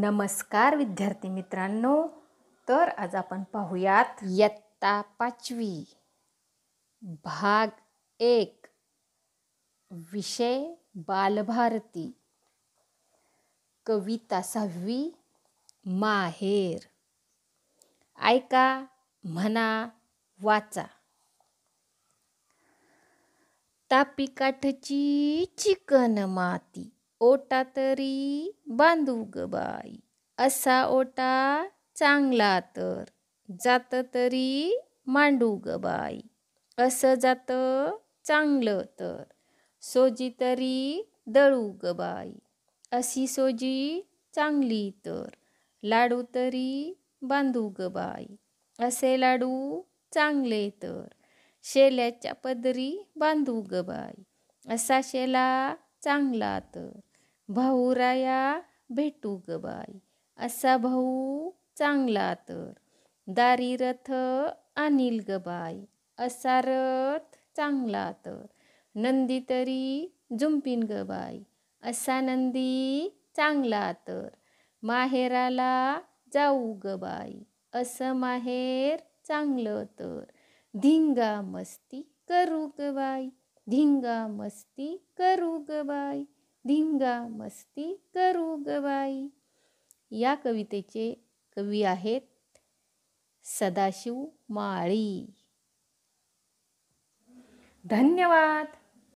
नमस्कार विद्यार्थी मित्रांनो. तर आज आपण पाहूयात इयत्ता 5वी भाग 1 विषय बालभारती, कविता 6वी माहेर. ऐका, म्हणा, वाचा. तापी काठची चिकन माती, ओटा तरी बांधू ग बाई. असा ओटा चांगला तर, जात तरी मांडू ग बाई. असं जात चांगलं तर, सोजी तरी दळू ग बाई. अशी सोजी चांगली तर, लाडू तरी बांधू ग बाई. असे लाडू चांगले तर, शेल्याच्या पदरी बांधू ग बाई. असा शेला चांगला तर, भाऊराया भेटू ग बाई. असा भाऊ चांगला तर, दारी रथ आणील ग बाई. असा रथ चांगला तर, नंदी तरी जुंपीन ग बाई. असा नंदी चांगला तर, माहेराला जाऊ ग बाई. असं माहेर चांगलं तर, धिंगा मस्ती करू ग बाई. धिंगा मस्ती करू ग बाई. धिंगा मस्ती करू ग बाई. या कवितेचे कवी आहेत सदाशिव माळी. धन्यवाद.